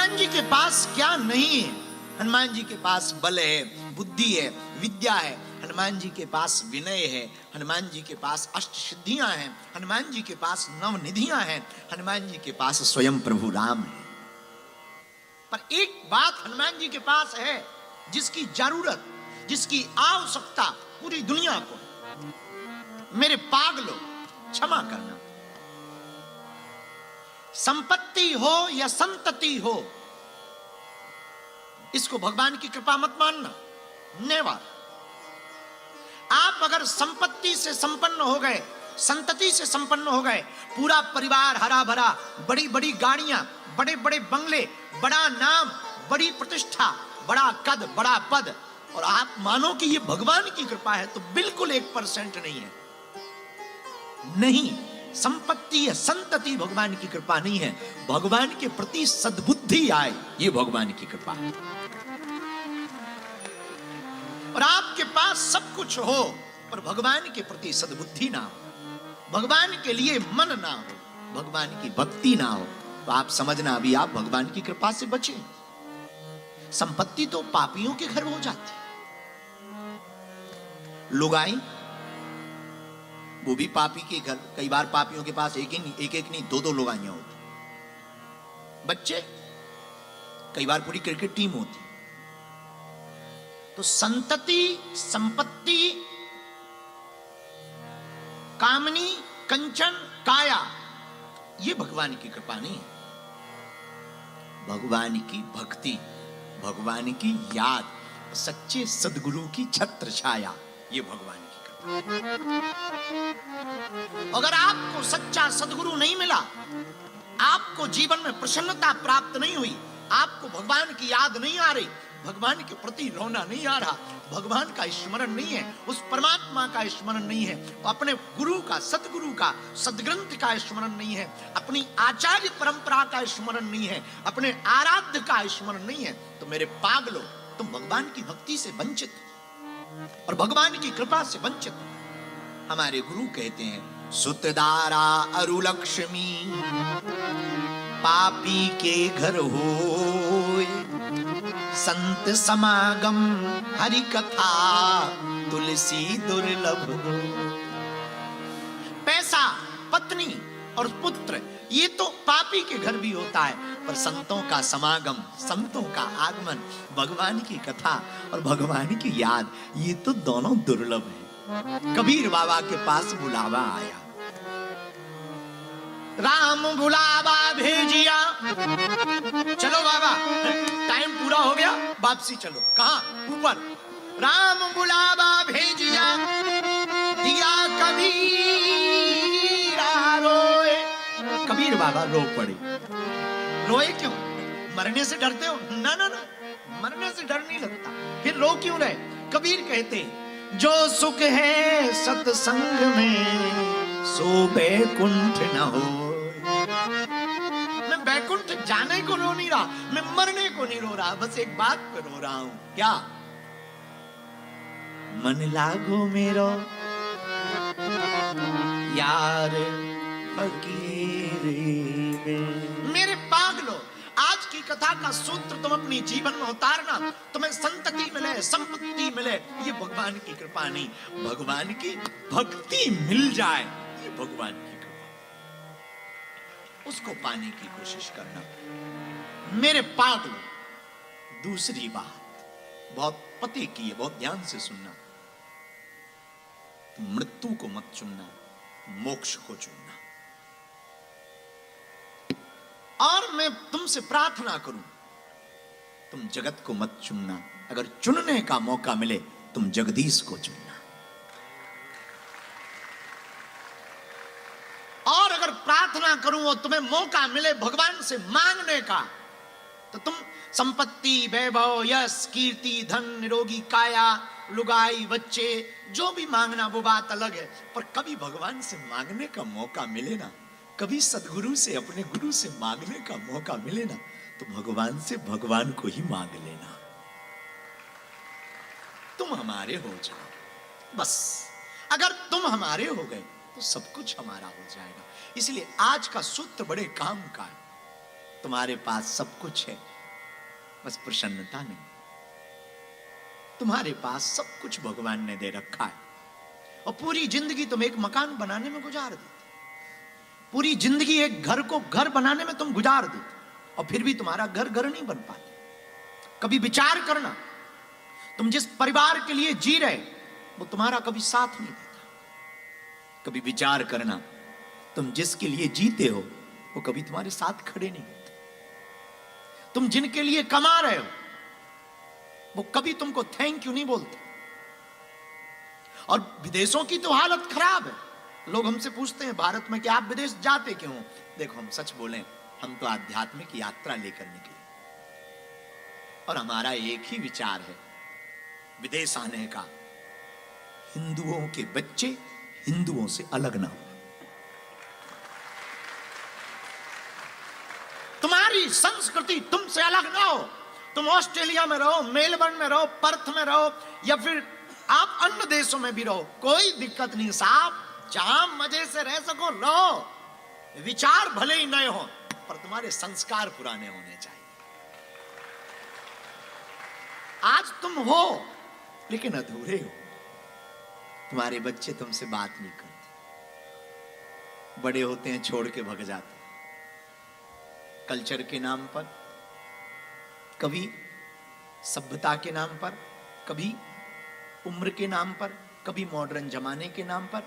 हनुमान जी के पास क्या नहीं है? हनुमान जी के पास बल है, बुद्धि है, विद्या है। हनुमान जी के पास विनय है। हनुमान जी के पास अष्ट सिद्धियां हैं। हनुमान जी के पास नवनिधियां हैं। हनुमान जी के पास स्वयं प्रभु राम है। पर एक बात हनुमान जी के पास है जिसकी जरूरत, जिसकी आवश्यकता पूरी दुनिया को। मेरे पागलों, क्षमा करना, संपत्ति हो या संतति हो, इसको भगवान की कृपा मत मानना। नेवर। आप अगर संपत्ति से संपन्न हो गए, संतति से संपन्न हो गए, पूरा परिवार हरा भरा, बड़ी बड़ी गाड़ियां, बड़े बड़े बंगले, बड़ा नाम, बड़ी प्रतिष्ठा, बड़ा कद, बड़ा पद, और आप मानो कि ये भगवान की कृपा है, तो बिल्कुल 1% नहीं है। नहीं, संपत्ति या संतति भगवान की कृपा नहीं है। भगवान के प्रति सद्बुद्धि आए, ये भगवान की कृपा है। और आपके पास सब कुछ हो पर भगवान के प्रति सद्बुद्धि ना हो, भगवान के लिए मन ना हो, भगवान की भक्ति ना हो, तो आप समझना अभी आप भगवान की कृपा से बचे। संपत्ति तो पापियों के घर हो जाती, लुगाई वो भी पापी के घर। कई बार पापियों के पास एक नहीं, दो लुगाइयां होती। बच्चे, कई बार पूरी क्रिकेट टीम होती। तो संतति, संपत्ति, कामनी, कंचन, काया, ये भगवान की कृपा नहीं है। भगवान की भक्ति, भगवान की याद, सच्चे सद्गुरु की छत्र छाया, ये भगवान की कृपा। अगर आपको सच्चा सद्गुरु नहीं मिला, आपको जीवन में प्रसन्नता प्राप्त नहीं हुई, आपको भगवान की याद नहीं आ रही, भगवान के प्रति रोना नहीं आ रहा, भगवान का स्मरण नहीं है, उस परमात्मा का स्मरण नहीं है, अपने गुरु का, सतगुरु का, सदग्रंथ का स्मरण नहीं है, अपनी आचार्य परंपरा का स्मरण नहीं है, अपने आराध्य का स्मरण नहीं है, तो मेरे पागलों, तुम भगवान की भक्ति से वंचित और भगवान की कृपा से वंचित। हमारे गुरु कहते हैं, सुतदारा अरुलक्ष्मी पापी के घर होय, संत समागम हरि कथा तुलसी दुर्लभ। पैसा, पत्नी और पुत्र, ये तो पापी के घर भी होता है, पर संतों का समागम, संतों का आगमन, भगवान की कथा और भगवान की याद, ये तो दोनों दुर्लभ है। कबीर बाबा के पास बुलावा आया, राम बुलावा भेजिया, चलो बाबा टाइम पूरा हो गया, वापसी चलो। कहां? ऊपर। राम बुलावा भेजिया, दिया कबीर रोए। कबीर बाबा रो पड़े। रोए क्यों? मरने से डरते हो? ना ना ना, मरने से डर नहीं लगता। फिर रो क्यों रहे? कबीर कहते, जो सुख है सत्संग में सो बैकुंठ न हो। मैं बैकुंठ जाने को रो नहीं रहा, मैं मरने को नहीं रो रहा, बस एक बात पे रो रहा हूं। क्या? मन लागो मेरो यार फकीरी में। मेरे पागलों, आज की कथा का सूत्र तुम अपनी जीवन में उतारना, तुम्हें संतति मिले, संपत्ति मिले, ये भगवान की कृपा नहीं, भगवान की भक्ति मिल जाए, ये भगवान की कृपा। उसको पाने की कोशिश करना। मेरे पागलों, दूसरी बात बहुत पते की है, बहुत ध्यान से सुनना। मृत्यु को मत चुनना, मोक्ष को चुनना। और मैं तुमसे प्रार्थना करूं, तुम जगत को मत चुनना। अगर चुनने का मौका मिले, तुम जगदीश को चुनना। और अगर प्रार्थना करूं और तुम्हें मौका मिले भगवान से मांगने का, तो तुम संपत्ति, वैभव, यश, कीर्ति, धन, निरोगी काया, लुगाई, बच्चे, जो भी मांगना वो बात अलग है, पर कभी भगवान से मांगने का मौका मिले ना, कभी सदगुरु से, अपने गुरु से मांगने का मौका मिले ना, तो भगवान से भगवान को ही मांग लेना। तुम हमारे हो जाओ, बस। अगर तुम हमारे हो गए तो सब कुछ हमारा हो जाएगा। इसलिए आज का सूत्र बड़े काम का है। तुम्हारे पास सब कुछ है, बस प्रसन्नता नहीं। तुम्हारे पास सब कुछ भगवान ने दे रखा है और पूरी जिंदगी तुम एक मकान बनाने में गुजार देते, पूरी जिंदगी एक घर को घर बनाने में तुम गुजार देते और फिर भी तुम्हारा घर घर नहीं बन पाता। कभी विचार करना, तुम जिस परिवार के लिए जी रहे वो तुम्हारा कभी साथ नहीं देता। कभी विचार करना, तुम जिसके लिए जीते हो वो कभी तुम्हारे साथ खड़े नहीं होते। तुम जिनके लिए कमा रहे हो वो कभी तुमको थैंक यू नहीं बोलते। और विदेशों की तो हालत खराब है। लोग हमसे पूछते हैं भारत में कि आप विदेश जाते क्यों? देखो, हम सच बोलें, हम तो आध्यात्मिक यात्रा लेकर निकले और हमारा एक ही विचार है विदेश आने का, हिंदुओं के बच्चे हिंदुओं से अलग ना हो। तुम्हारी संस्कृति तुमसे अलग ना हो। तुम ऑस्ट्रेलिया में रहो, मेलबर्न में रहो, पर्थ में रहो या फिर आप अन्य देशों में भी रहो, कोई दिक्कत नहीं साहब। जहां मजे से रह सको रहो। विचार भले ही नए हो पर तुम्हारे संस्कार पुराने होने चाहिए। आज तुम हो लेकिन अधूरे हो। तुम्हारे बच्चे तुमसे बात नहीं करते, बड़े होते हैं छोड़ के भग जाते हैं। कल्चर के नाम पर, कभी सभ्यता के नाम पर, कभी उम्र के नाम पर, कभी मॉडर्न जमाने के नाम पर,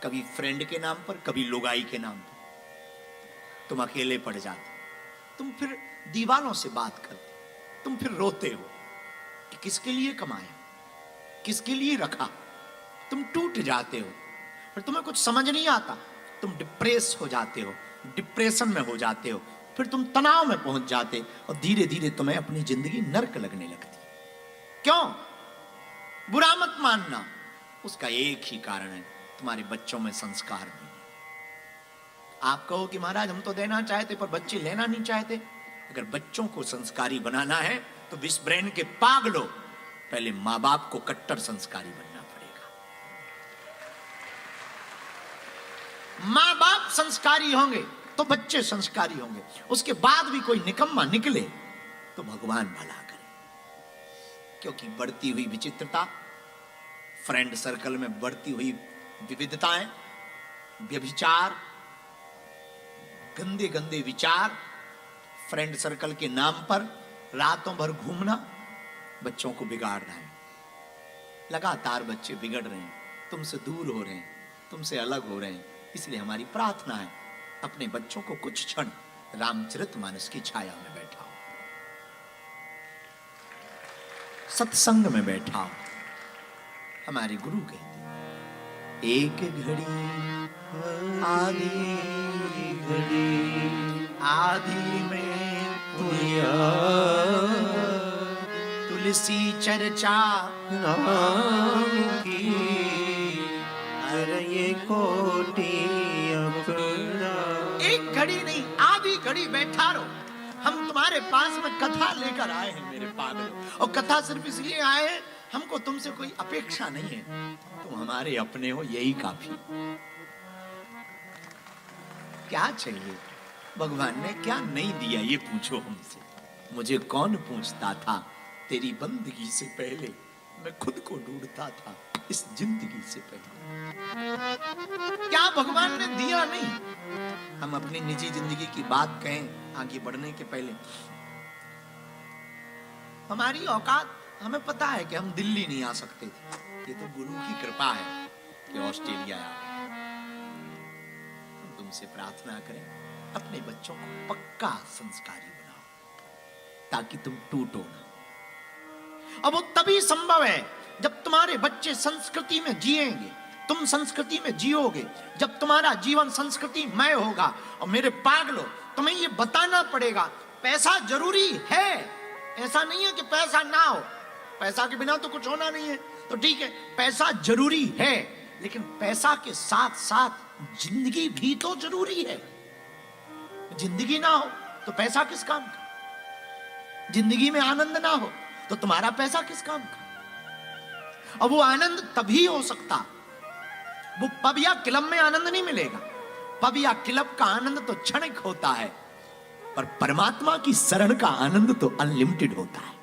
कभी फ्रेंड के नाम पर, कभी लुगाई के नाम पर तुम अकेले पड़ जाते। तुम फिर दीवानों से बात करते, तुम फिर रोते हो कि किसके लिए कमाया, किसके लिए रखा। तुम टूट जाते हो और तुम्हें कुछ समझ नहीं आता। तुम डिप्रेस हो जाते हो, डिप्रेशन में हो जाते हो, फिर तुम तनाव में पहुंच जाते और धीरे धीरे तुम्हें अपनी जिंदगी नर्क लगने लगती। क्यों? बुरा मत मानना, उसका एक ही कारण है, तुम्हारे बच्चों में संस्कार नहीं है। आप कहो कि महाराज हम तो देना चाहते पर बच्चे लेना नहीं चाहते। अगर बच्चों को संस्कारी बनाना है तो विस ब्रेन के पागलों, पहले मां बाप को कट्टर संस्कारी बनना पड़ेगा। मां बाप संस्कारी होंगे तो बच्चे संस्कारी होंगे। उसके बाद भी कोई निकम्मा निकले तो भगवान भला करे। क्योंकि बढ़ती हुई विचित्रता, फ्रेंड सर्कल में बढ़ती हुई विविधताएं, व्यभिचार, गंदे गंदे विचार, फ्रेंड सर्कल के नाम पर रातों भर घूमना बच्चों को बिगाड़ रहा है। लगातार बच्चे बिगड़ रहे हैं, तुमसे दूर हो रहे हैं, तुमसे अलग हो रहे हैं। इसलिए हमारी प्रार्थना है अपने बच्चों को कुछ क्षण रामचरितमानस की छाया में बैठाओ, सत्संग में बैठाओ। हमारे गुरु कहते एक घड़ी आधी घड़ी आधी में पुनिया तुलसी चर्चा नाम की ये कोटि अपना। एक घड़ी नहीं आधी घड़ी बैठा रहो। हम तुम्हारे पास में कथा लेकर आए हैं मेरे पागलों, और कथा सिर्फ इसलिए आए हैं, हमको तुमसे कोई अपेक्षा नहीं है, तुम हमारे अपने हो, यही काफी। क्या चाहिए? भगवान ने क्या नहीं दिया ये पूछो हमसे। मुझे कौन पूछता था, तेरी बंदगी से पहले मैं खुद को ढूंढता था, इस जिंदगी से पहले। क्या भगवान ने दिया नहीं? हम अपनी निजी जिंदगी की बात कहें आगे बढ़ने के पहले, हमारी औकात हमें पता है कि हम दिल्ली नहीं आ सकते थे। ये तो गुरु की कृपा है कि ऑस्ट्रेलिया आ गए। हम तुमसे प्रार्थना करें अपने बच्चों को पक्का संस्कारी बनाओ ताकि तुम टूटो ना। अब वो तभी संभव है जब तुम्हारे बच्चे संस्कृति में जिएंगे, तुम संस्कृति में जियोगे, जब तुम्हारा जीवन संस्कृतिमय होगा। और मेरे पागलों, तुम्हें ये बताना पड़ेगा पैसा जरूरी है, ऐसा नहीं है कि पैसा ना हो। पैसा के बिना तो कुछ होना नहीं है, तो ठीक है पैसा जरूरी है, लेकिन पैसा के साथ साथ जिंदगी भी तो जरूरी है। जिंदगी ना हो तो पैसा किस काम का? जिंदगी में आनंद ना हो तो तुम्हारा पैसा किस काम का? और वो आनंद तभी हो सकता, वो पब या क्लब में आनंद नहीं मिलेगा। पब या क्लब का आनंद तो क्षणिक होता है, पर परमात्मा की शरण का आनंद तो अनलिमिटेड होता है।